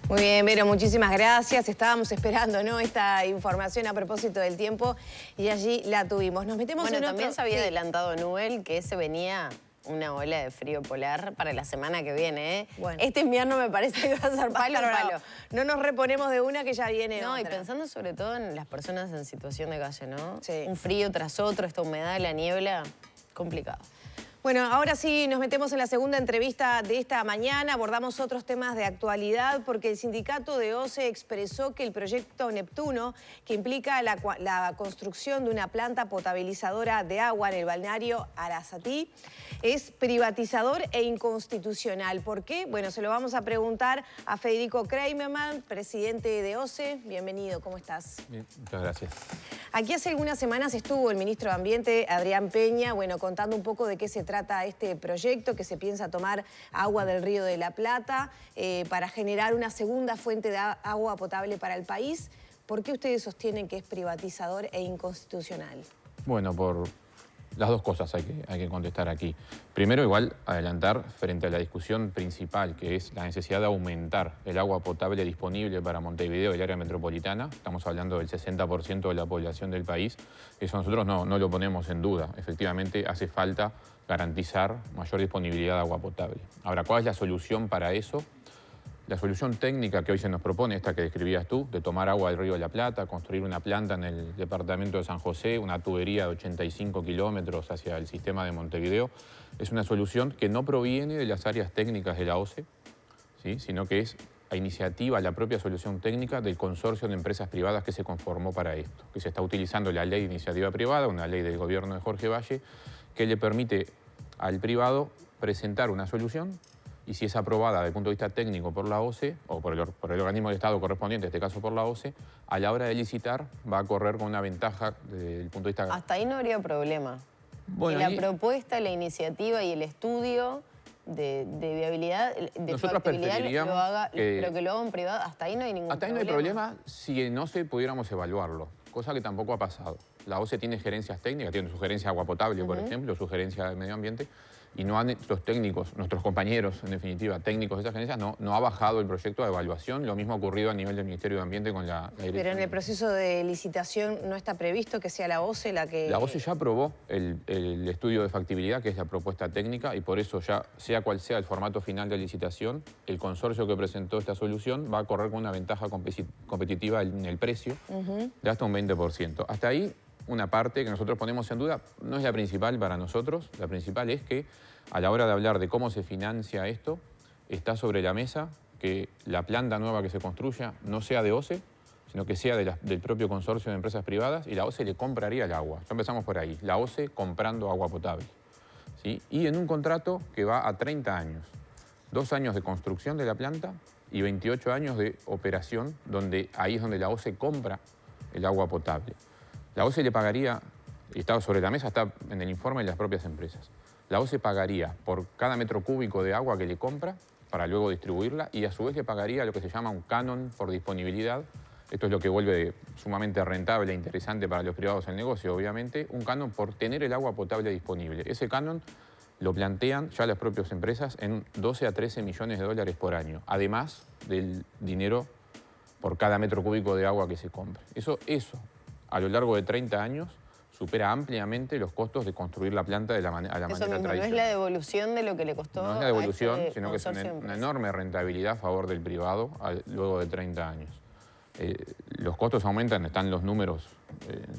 Muy bien, Vero, muchísimas gracias. Estábamos esperando, ¿no?, esta información a propósito del tiempo y allí la tuvimos. Nos metemos en también otro... se había adelantado Nubel que se venía una ola de frío polar para la semana que viene, ¿eh? Bueno. Este invierno me parece que va a ser palo a palo. No nos reponemos de una que ya viene No, otra. y pensando sobre todo en las personas en situación de calle, ¿no? Sí. Un frío tras otro, esta humedad, la niebla, complicado. Bueno, ahora sí nos metemos en la segunda entrevista de esta mañana. Abordamos otros temas de actualidad porque el sindicato de OCE expresó que el proyecto Neptuno, que implica la construcción de una planta potabilizadora de agua en el balneario Arasatí, es privatizador e inconstitucional. ¿Por qué? Bueno, se lo vamos a preguntar a Federico Kramerman, presidente de OCE. Bienvenido, ¿cómo estás? Bien, muchas gracias. Aquí hace algunas semanas estuvo el ministro de Ambiente, Adrián Peña, bueno, contando un poco de qué se trata este proyecto, que se piensa tomar agua del Río de la Plata para generar una segunda fuente de agua potable para el país. ¿Por qué ustedes sostienen que es privatizador e inconstitucional? Bueno, por las dos cosas hay que contestar aquí. Primero, igual, adelantar frente a la discusión principal, que es la necesidad de aumentar el agua potable disponible para Montevideo y el área metropolitana. Estamos hablando del 60% de la población del país. Eso nosotros no lo ponemos en duda. Efectivamente, hace falta garantizar mayor disponibilidad de agua potable. Ahora, ¿cuál es la solución para eso? La solución técnica que hoy se nos propone, esta que describías tú, de tomar agua del Río de la Plata, construir una planta en el departamento de San José, una tubería de 85 kilómetros hacia el sistema de Montevideo, es una solución que no proviene de las áreas técnicas de la OCE, ¿sí?, sino que es a iniciativa, la propia solución técnica del consorcio de empresas privadas que se conformó para esto, que se está utilizando la ley de iniciativa privada, una ley del gobierno de Jorge Valle, que le permite al privado presentar una solución y si es aprobada desde el punto de vista técnico por la OCE o por el organismo de Estado correspondiente, en este caso por la OCE, a la hora de licitar va a correr con una ventaja desde el punto de vista... Hasta ahí no habría problema. Bueno, y la propuesta, la iniciativa y el estudio de viabilidad, de factibilidad, pero que lo haga en privado, hasta ahí no hay ningún problema. Hasta ahí no hay problema si en OCE pudiéramos evaluarlo, cosa que tampoco ha pasado. La OCE tiene gerencias técnicas, tiene su gerencia de agua potable, por ejemplo, su gerencia de medio ambiente, y no han, los técnicos, nuestros compañeros, en definitiva, técnicos de esas gerencias, no ha bajado el proyecto de evaluación. Lo mismo ha ocurrido a nivel del Ministerio de Ambiente con la dirección. Pero en el proceso de licitación no está previsto que sea la OCE la que... La OCE ya aprobó el estudio de factibilidad, que es la propuesta técnica, y por eso ya, sea cual sea el formato final de licitación, el consorcio que presentó esta solución va a correr con una ventaja competitiva en el precio de hasta un 20%. Hasta ahí, una parte que nosotros ponemos en duda, no es la principal para nosotros. La principal es que a la hora de hablar de cómo se financia esto, está sobre la mesa que la planta nueva que se construya no sea de OCE, sino que sea del propio consorcio de empresas privadas, y la OCE le compraría el agua. Ya empezamos por ahí, la OCE comprando agua potable, ¿sí? Y en un contrato que va a 30 años, 2 años de construcción de la planta y 28 años de operación, donde ahí es donde la OCE compra el agua potable. La OCE le pagaría, y está sobre la mesa, está en el informe de las propias empresas, la OCE pagaría por cada metro cúbico de agua que le compra para luego distribuirla, y a su vez le pagaría lo que se llama un canon por disponibilidad. Esto es lo que vuelve sumamente rentable e interesante para los privados el negocio, obviamente, un canon por tener el agua potable disponible. Ese canon lo plantean ya las propias empresas en 12 a 13 millones de dólares por año, además del dinero por cada metro cúbico de agua que se compre. Eso a lo largo de 30 años, supera ampliamente los costos de construir la planta a la manera tradicional. No es la devolución de lo que le costó. No es la devolución, sino que es una enorme rentabilidad a favor del privado luego de 30 años. Los costos aumentan, están los números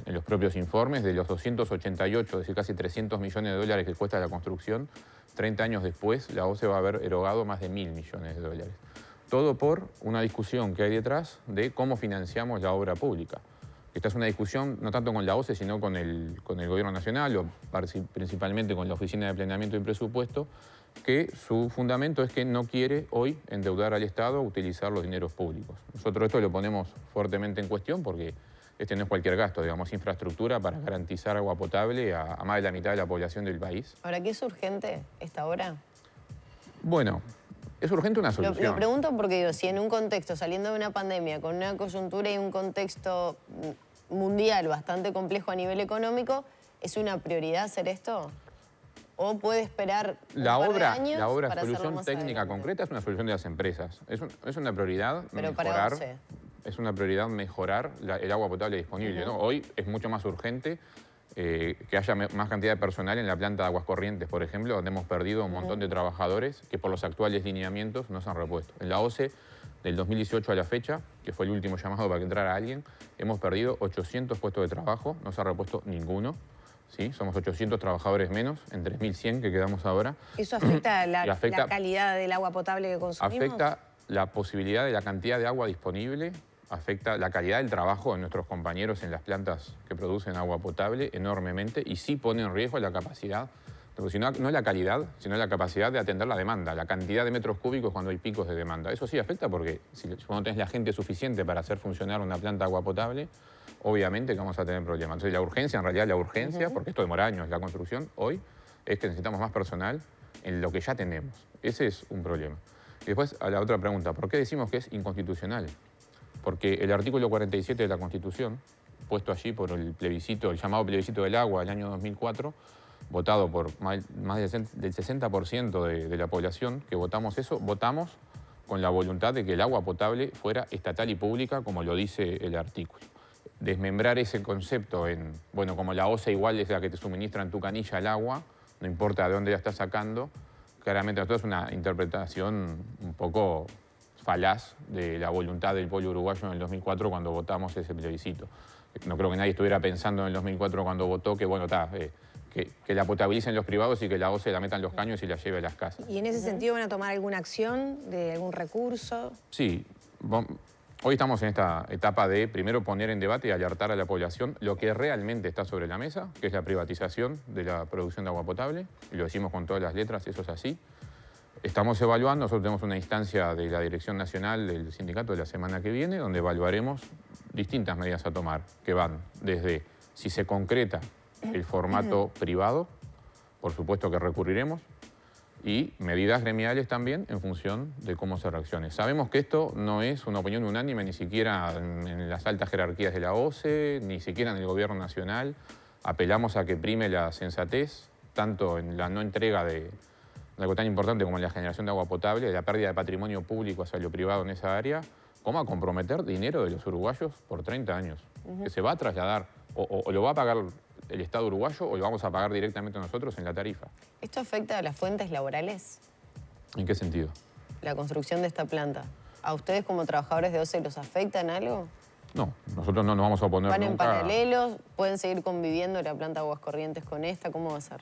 en los propios informes, de los 288, es decir, casi 300 millones de dólares que cuesta la construcción, 30 años después la OCE va a haber erogado más de 1.000 millones de dólares. Todo por una discusión que hay detrás de cómo financiamos la obra pública. Esta es una discusión no tanto con la OCE, sino con el Gobierno Nacional, o principalmente con la Oficina de Planeamiento y Presupuesto, que su fundamento es que no quiere hoy endeudar al Estado a utilizar los dineros públicos. Nosotros esto lo ponemos fuertemente en cuestión porque este no es cualquier gasto, digamos, infraestructura para garantizar agua potable a más de la mitad de la población del país. Ahora, ¿qué es urgente esta hora? Bueno, es urgente una solución. Lo pregunto porque digo, si en un contexto, saliendo de una pandemia, con una coyuntura y un contexto mundial bastante complejo a nivel económico, ¿es una prioridad hacer esto? ¿O puede esperar la par de obra, años la obra para solución hacerlo más técnica adelante? concreta es una solución de las empresas. Es una prioridad Pero mejorar, para OCE. es una prioridad mejorar el agua potable disponible, ¿no? Hoy es mucho más urgente que haya más cantidad de personal en la planta de Aguas Corrientes, por ejemplo, donde hemos perdido un montón de trabajadores que por los actuales lineamientos no se han repuesto. En la OCE, del 2018 a la fecha, que fue el último llamado para que entrara alguien, hemos perdido 800 puestos de trabajo, no se ha repuesto ninguno. ¿Sí? Somos 800 trabajadores menos, en 3.100 que quedamos ahora. ¿Eso afecta la calidad del agua potable que consumimos? Afecta la posibilidad de la cantidad de agua disponible, afecta la calidad del trabajo de nuestros compañeros en las plantas que producen agua potable enormemente y sí pone en riesgo la capacidad, porque no la calidad, sino la capacidad de atender la demanda, la cantidad de metros cúbicos cuando hay picos de demanda. Eso sí afecta porque si no tenés la gente suficiente para hacer funcionar una planta de agua potable, obviamente que vamos a tener problemas. Entonces la urgencia, en realidad la urgencia, porque esto demora años la construcción, hoy es que necesitamos más personal en lo que ya tenemos. Ese es un problema. Y después a la otra pregunta, ¿por qué decimos que es inconstitucional? Porque el artículo 47 de la Constitución, puesto allí por el plebiscito, el llamado plebiscito del agua del año 2004, votado por más del 60% de la población que votamos eso, votamos con la voluntad de que el agua potable fuera estatal y pública, como lo dice el artículo. Desmembrar ese concepto en, bueno, como la OCE igual es la que te suministra en tu canilla el agua, no importa de dónde la estás sacando, claramente esto es una interpretación un poco falaz de la voluntad del pueblo uruguayo en el 2004 cuando votamos ese plebiscito. No creo que nadie estuviera pensando en el 2004 cuando votó que, bueno, que la potabilicen los privados y que la OCE la metan los caños y la lleve a las casas. ¿Y en ese sentido van a tomar alguna acción, de algún recurso? Sí. Hoy estamos en esta etapa de primero poner en debate y alertar a la población lo que realmente está sobre la mesa, que es la privatización de la producción de agua potable, y lo decimos con todas las letras, eso es así. Estamos evaluando, nosotros tenemos una instancia de la Dirección Nacional del Sindicato de la semana que viene, donde evaluaremos distintas medidas a tomar, que van desde si se concreta el formato privado, por supuesto que recurriremos, y medidas gremiales también en función de cómo se reaccione. Sabemos que esto no es una opinión unánime ni siquiera en las altas jerarquías de la OCE, ni siquiera en el gobierno nacional. Apelamos a que prime la sensatez, tanto en la no entrega de algo tan importante como la generación de agua potable, de la pérdida de patrimonio público hacia lo privado en esa área, como a comprometer dinero de los uruguayos por 30 años, que se va a trasladar o lo va a pagar el Estado uruguayo o lo vamos a pagar directamente nosotros en la tarifa. ¿Esto afecta a las fuentes laborales? ¿En qué sentido? La construcción de esta planta. ¿A ustedes como trabajadores de OCE los afecta en algo? No, nosotros no nos vamos a oponer nunca. ¿Van en paralelos? ¿Pueden seguir conviviendo la planta Aguas Corrientes con esta? ¿Cómo va a ser?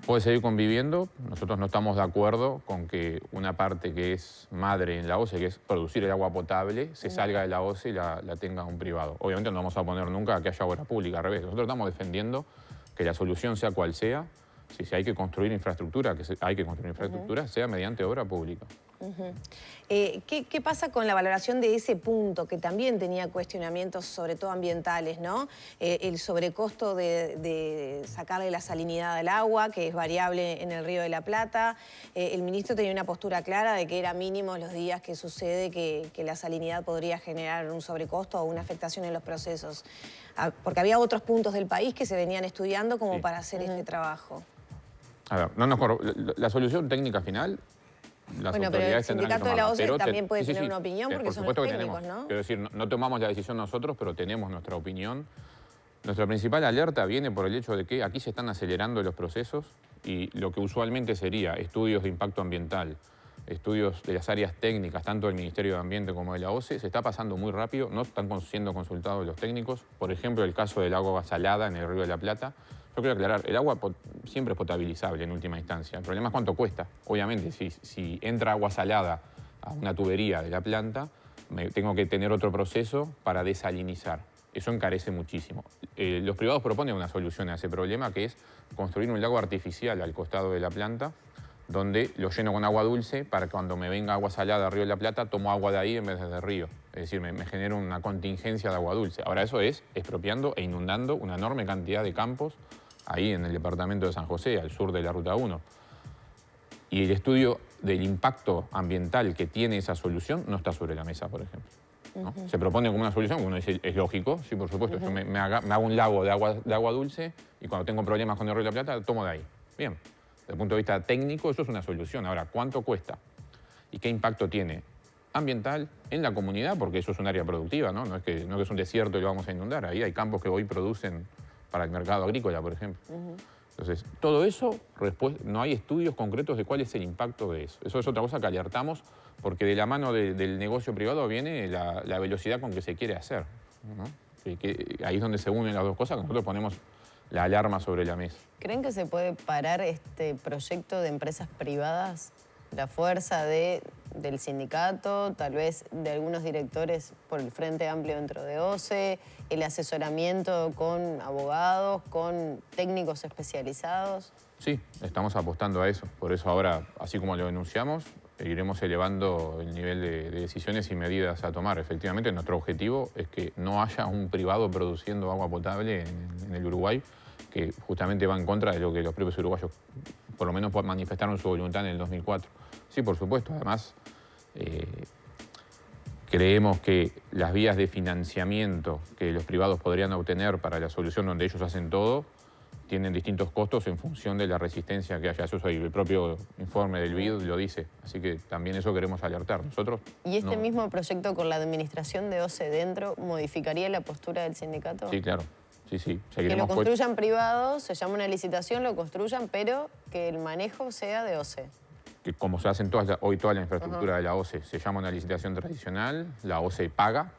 Puede seguir conviviendo. Nosotros no estamos de acuerdo con que una parte que es madre en la OCE, que es producir el agua potable, se salga de la OCE y la tenga un privado. Obviamente no vamos a oponer nunca a que haya obra pública, al revés. Nosotros estamos defendiendo que la solución sea cual sea, si hay que construir infraestructura, sea mediante obra pública. ¿Qué pasa con la valoración de ese punto, que también tenía cuestionamientos, sobre todo ambientales, ¿no? El sobrecosto de sacarle la salinidad al agua, que es variable en el Río de la Plata. El ministro tenía una postura clara de que era mínimo los días que sucede que la salinidad podría generar un sobrecosto o una afectación en los procesos. Porque había otros puntos del país que se venían estudiando como para hacer este trabajo. A ver, la solución técnica final, las bueno, pero el sindicato de la OCE también puede tener sí, una opinión porque son los técnicos, ¿no? Quiero decir, no tomamos la decisión nosotros, pero tenemos nuestra opinión. Nuestra principal alerta viene por el hecho de que aquí se están acelerando los procesos y lo que usualmente sería estudios de impacto ambiental, estudios de las áreas técnicas, tanto del Ministerio de Ambiente como de la OCE, se está pasando muy rápido, no están siendo consultados los técnicos. Por ejemplo, el caso del agua salada en el Río de la Plata. Yo quiero aclarar, el agua siempre es potabilizable en última instancia. El problema es cuánto cuesta. Obviamente, si entra agua salada a una tubería de la planta, tengo que tener otro proceso para desalinizar. Eso encarece muchísimo. Los privados proponen una solución a ese problema, que es construir un lago artificial al costado de la planta, donde lo lleno con agua dulce para que cuando me venga agua salada al Río de la Plata, tomo agua de ahí en vez de del río. Es decir, me genero una contingencia de agua dulce. Ahora, eso es expropiando e inundando una enorme cantidad de campos ahí en el departamento de San José, al sur de la Ruta 1. Y el estudio del impacto ambiental que tiene esa solución no está sobre la mesa, por ejemplo, ¿no? Se propone como una solución, uno dice, es lógico, sí, por supuesto, yo me hago un lago de agua dulce y cuando tengo problemas con el Río de la Plata, tomo de ahí. Bien, desde el punto de vista técnico eso es una solución. Ahora, ¿cuánto cuesta? ¿Y qué impacto tiene ambiental en la comunidad? Porque eso es un área productiva, ¿no? No es que es un desierto y lo vamos a inundar. Ahí hay campos que hoy producen para el mercado agrícola, por ejemplo. Entonces, todo eso, no hay estudios concretos de cuál es el impacto de eso. Eso es otra cosa que alertamos, porque de la mano del negocio privado viene la velocidad con que se quiere hacer, ¿no? Ahí es donde se unen las dos cosas, que nosotros ponemos la alarma sobre la mesa. ¿Creen que se puede parar este proyecto de empresas privadas? La fuerza del sindicato, tal vez de algunos directores por el Frente Amplio dentro de OCE, el asesoramiento con abogados, con técnicos especializados. Sí, estamos apostando a eso. Por eso ahora, así como lo denunciamos, iremos elevando el nivel de decisiones y medidas a tomar. Efectivamente, nuestro objetivo es que no haya un privado produciendo agua potable en el Uruguay, que justamente va en contra de lo que los propios uruguayos por lo menos manifestaron su voluntad en el 2004. Sí, por supuesto. Además, creemos que las vías de financiamiento que los privados podrían obtener para la solución donde ellos hacen todo tienen distintos costos en función de la resistencia que haya. Eso el propio informe del BID lo dice. Así que también eso queremos alertar. Nosotros ¿Y este mismo proyecto con la administración de OCE dentro modificaría la postura del sindicato? Sí, claro. Sí. Que lo construyan privados, se llama una licitación, lo construyan, pero que el manejo sea de OCE. Que como se hacen hoy toda la infraestructura de la OCE, se llama una licitación tradicional, la OCE paga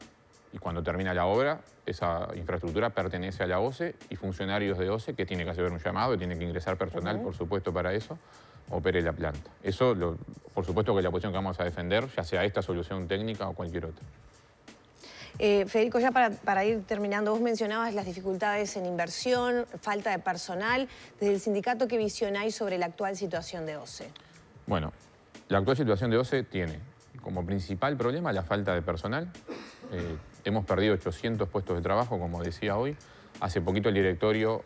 y cuando termina la obra, esa infraestructura pertenece a la OCE y funcionarios de OCE, que tiene que hacer un llamado y tiene que ingresar personal, por supuesto, para eso, opere la planta. Eso, por supuesto que es la posición que vamos a defender, ya sea esta solución técnica o cualquier otra. Federico, ya para ir terminando, vos mencionabas las dificultades en inversión, falta de personal. Desde el sindicato, ¿qué visionáis sobre la actual situación de OCE? Bueno, la actual situación de OCE tiene como principal problema la falta de personal. Hemos perdido 800 puestos de trabajo, como decía hoy. Hace poquito el directorio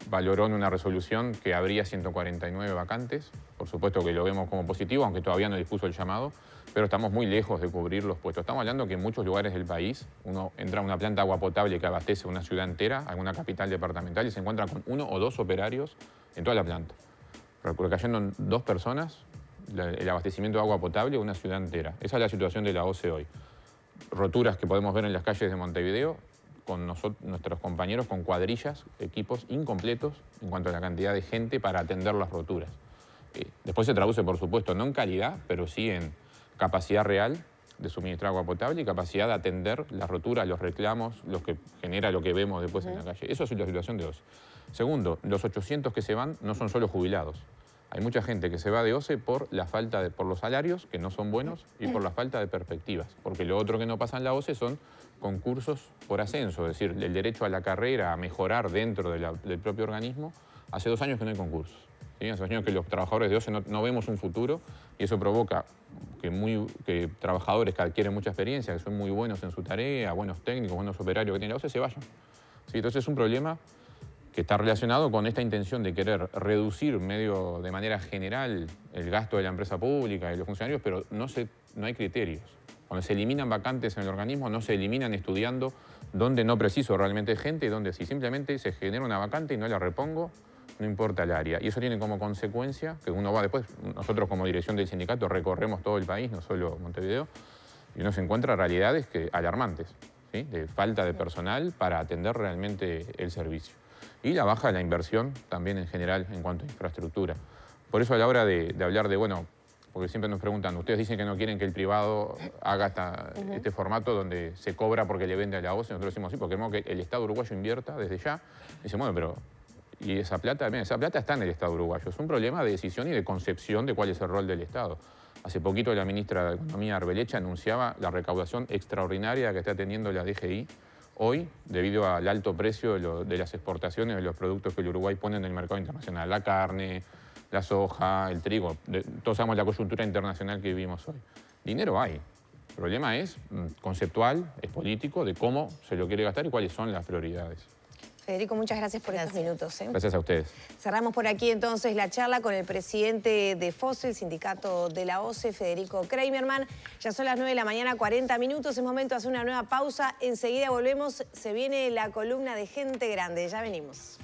valoró en una resolución que habría 149 vacantes. Por supuesto que lo vemos como positivo, aunque todavía no dispuso el llamado, pero estamos muy lejos de cubrir los puestos. Estamos hablando que en muchos lugares del país uno entra a una planta de agua potable que abastece una ciudad entera, alguna capital departamental, y se encuentra con 1 o 2 operarios en toda la planta. Cayendo en 2 personas el abastecimiento de agua potable de una ciudad entera. Esa es la situación de la OCE hoy. Roturas que podemos ver en las calles de Montevideo, con nuestros compañeros con cuadrillas, equipos incompletos en cuanto a la cantidad de gente para atender las roturas. Después se traduce, por supuesto, no en calidad, pero sí en capacidad real de suministrar agua potable y capacidad de atender las roturas, los reclamos, los que genera lo que vemos después en la calle. Eso es la situación de OCE. Segundo, los 800 que se van no son solo jubilados. Hay mucha gente que se va de OCE por los salarios, que no son buenos, y por la falta de perspectivas. Porque lo otro que no pasa en la OCE son concursos por ascenso, es decir, el derecho a la carrera, a mejorar dentro del propio organismo. Hace 2 años que no hay concursos. ¿Sí? Hace 2 años que los trabajadores de OCE no vemos un futuro y eso provoca que trabajadores que adquieren mucha experiencia, que son muy buenos en su tarea, buenos técnicos, buenos operarios que tiene la OCE, se vayan. ¿Sí? Entonces es un problema que está relacionado con esta intención de querer reducir de manera general el gasto de la empresa pública y los funcionarios, pero no hay criterios. Cuando se eliminan vacantes en el organismo, no se eliminan estudiando dónde no preciso realmente gente y dónde sí. Simplemente se genera una vacante y no la repongo, no importa el área. Y eso tiene como consecuencia que uno va después, nosotros como dirección del sindicato recorremos todo el país, no solo Montevideo, y uno se encuentra realidades alarmantes, ¿sí? De falta de personal para atender realmente el servicio. Y la baja de la inversión también en general en cuanto a infraestructura. Por eso a la hora de hablar porque siempre nos preguntan, ustedes dicen que no quieren que el privado haga este formato donde se cobra porque le vende a la OCE, nosotros decimos sí, porque queremos que el Estado uruguayo invierta desde ya. Dicen, bueno, pero ¿y esa plata? Bien, esa plata está en el Estado uruguayo. Es un problema de decisión y de concepción de cuál es el rol del Estado. Hace poquito la ministra de Economía, Arbelecha, anunciaba la recaudación extraordinaria que está teniendo la DGI hoy, debido al alto precio de las exportaciones de los productos que el Uruguay pone en el mercado internacional. La carne, la soja, el trigo. Todos sabemos la coyuntura internacional que vivimos hoy. Dinero hay. El problema es conceptual, es político, de cómo se lo quiere gastar y cuáles son las prioridades. Federico, muchas gracias por estos minutos. Gracias a ustedes. Cerramos por aquí entonces la charla con el presidente de FOSE, el sindicato de la OCE, Federico Kramerman. Ya son las 9 de la mañana, 40 minutos. Es momento de hacer una nueva pausa. Enseguida volvemos. Se viene la columna de Gente Grande. Ya venimos.